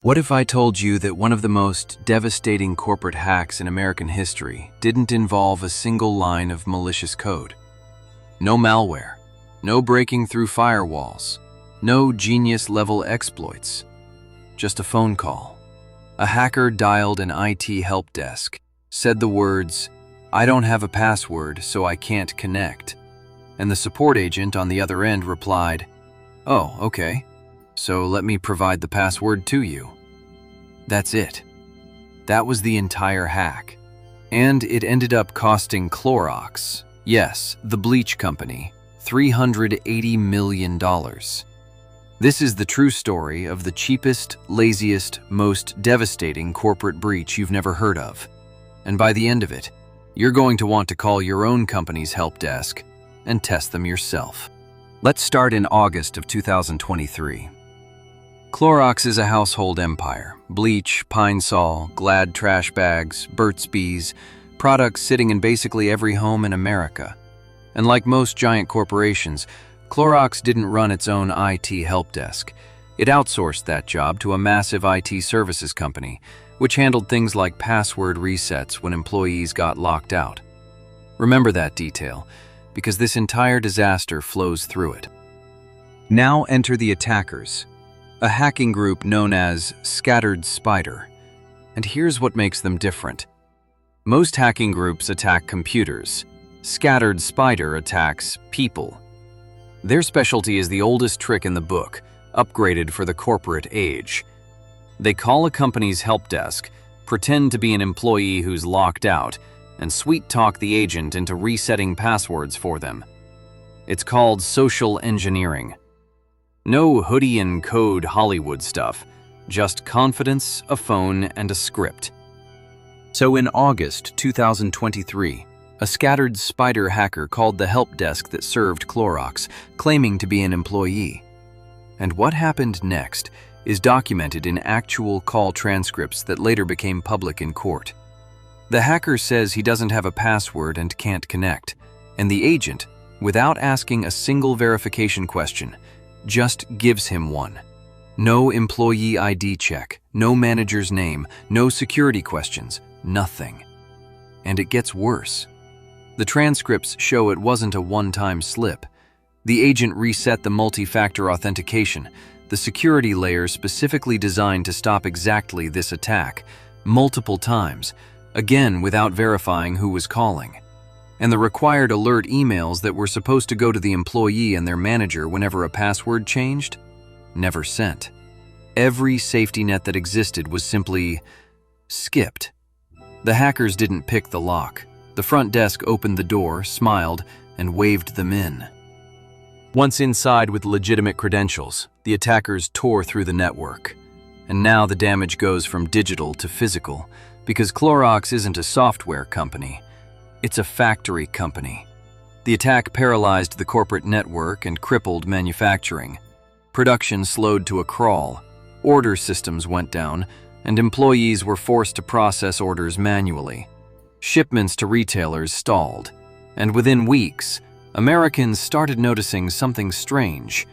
What if I told you that one of the most devastating corporate hacks in American history didn't involve a single line of malicious code? No malware, no breaking through firewalls, no genius-level exploits, just a phone call. A hacker dialed an IT help desk, said the words, "I don't have a password, so I can't connect." And the support agent on the other end replied, "Oh, okay. So let me provide the password to you." That's it. That was the entire hack. And it ended up costing Clorox, yes, the bleach company, $380 million. This is the true story of the cheapest, laziest, most devastating corporate breach you've never heard of. And by the end of it, you're going to want to call your own company's help desk and test them yourself. Let's start in August of 2023. Clorox is a household empire. Bleach, Pine Sol, Glad trash bags, Burt's Bees, products sitting in basically every home in America. And like most giant corporations, Clorox didn't run its own IT help desk. It outsourced that job to a massive IT services company, which handled things like password resets when employees got locked out. Remember that detail, because this entire disaster flows through it. Now enter the attackers, a hacking group known as Scattered Spider. And here's what makes them different. Most hacking groups attack computers. Scattered Spider attacks people. Their specialty is the oldest trick in the book, upgraded for the corporate age. They call a company's help desk, pretend to be an employee who's locked out, and sweet-talk the agent into resetting passwords for them. It's called social engineering. No hoodie and code Hollywood stuff, just confidence, a phone, and a script. So in August 2023, a Scattered Spider hacker called the help desk that served Clorox, claiming to be an employee. And what happened next is documented in actual call transcripts that later became public in court. The hacker says he doesn't have a password and can't connect, and the agent, without asking a single verification question, just gives him one. No employee ID check, no manager's name, no security questions, nothing. And it gets worse. The transcripts show it wasn't a one-time slip. The agent reset the multi-factor authentication, the security layer specifically designed to stop exactly this attack, multiple times, again without verifying who was calling. And the required alert emails that were supposed to go to the employee and their manager whenever a password changed, never sent. Every safety net that existed was simply skipped. The hackers didn't pick the lock. The front desk opened the door, smiled, and waved them in. Once inside with legitimate credentials, the attackers tore through the network. And now the damage goes from digital to physical, because Clorox isn't a software company. It's a factory company. The attack paralyzed the corporate network and crippled manufacturing. Production slowed to a crawl, order systems went down, and employees were forced to process orders manually. Shipments to retailers stalled, and within weeks, Americans started noticing something strange: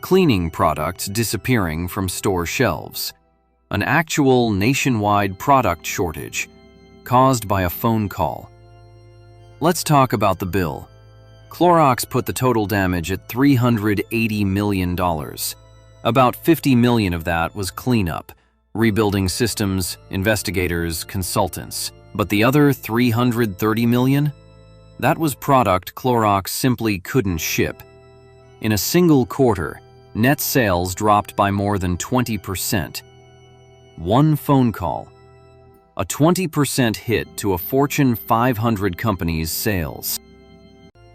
cleaning products disappearing from store shelves. An actual nationwide product shortage caused by a phone call. Let's talk about the bill. Clorox put the total damage at $380 million. About $50 million of that was cleanup, rebuilding systems, investigators, consultants. But the other $330 million? That was product Clorox simply couldn't ship. In a single quarter, net sales dropped by more than 20%. One phone call. A 20% hit to a Fortune 500 company's sales.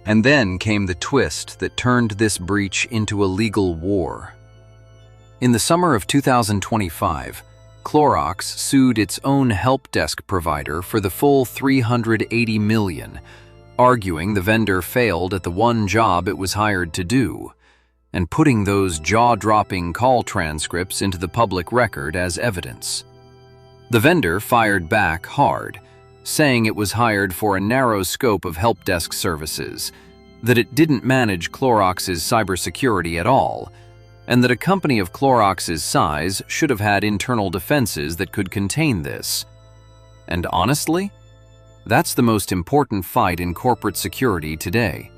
And then came the twist that turned this breach into a legal war. In the summer of 2025, Clorox sued its own help desk provider for the full $380 million, arguing the vendor failed at the one job it was hired to do, and putting those jaw-dropping call transcripts into the public record as evidence. The vendor fired back hard, saying it was hired for a narrow scope of help desk services, that it didn't manage Clorox's cybersecurity at all, and that a company of Clorox's size should have had internal defenses that could contain this. And honestly, that's the most important fight in corporate security today.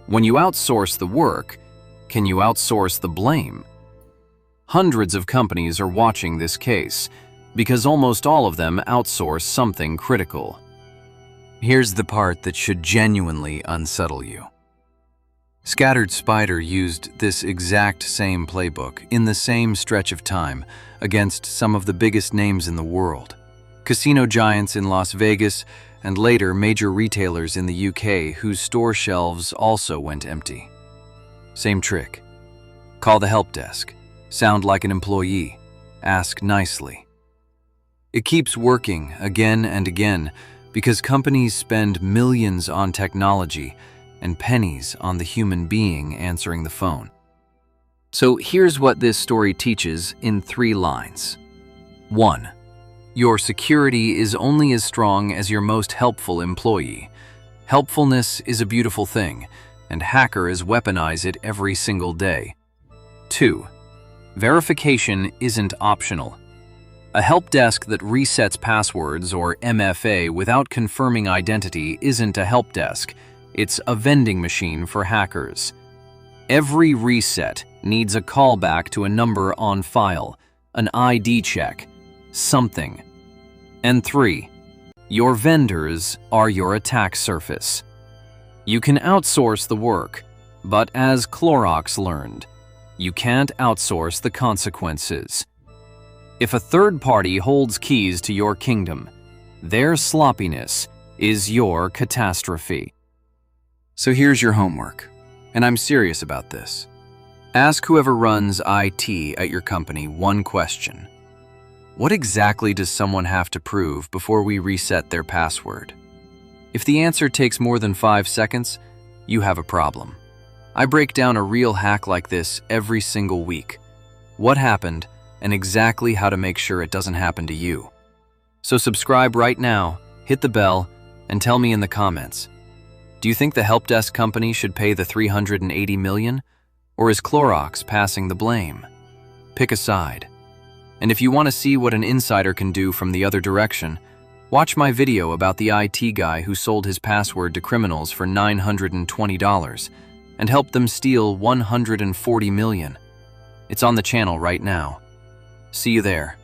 When you outsource the work, can you outsource the blame? Hundreds of companies are watching this case because almost all of them outsource something critical. Here's the part that should genuinely unsettle you. Scattered Spider used this exact same playbook in the same stretch of time against some of the biggest names in the world. Casino giants in Las Vegas and later major retailers in the UK whose store shelves also went empty. Same trick. Call the help desk. Sound like an employee. Ask nicely. It keeps working again and again because companies spend millions on technology and pennies on the human being answering the phone. So here's what this story teaches in 3 lines. 1. Your security is only as strong as your most helpful employee. Helpfulness is a beautiful thing, and hackers weaponize it every single day. 2. Verification isn't optional. A help desk that resets passwords or MFA without confirming identity isn't a help desk. It's a vending machine for hackers. Every reset needs a callback to a number on file, an ID check, something. And 3, your vendors are your attack surface. You can outsource the work, but as Clorox learned, you can't outsource the consequences. If a third party holds keys to your kingdom, their sloppiness is your catastrophe. So here's your homework, and I'm serious about this. Ask whoever runs IT at your company one question. What exactly does someone have to prove before we reset their password? If the answer takes more than 5 seconds, you have a problem. I break down a real hack like this every single week. What happened, and exactly how to make sure it doesn't happen to you. So subscribe right now, hit the bell, and tell me in the comments. Do you think the help desk company should pay the $380 million? Or is Clorox passing the blame? Pick a side. And if you want to see what an insider can do from the other direction, watch my video about the IT guy who sold his password to criminals for $920 and helped them steal $140 million. It's on the channel right now. See you there.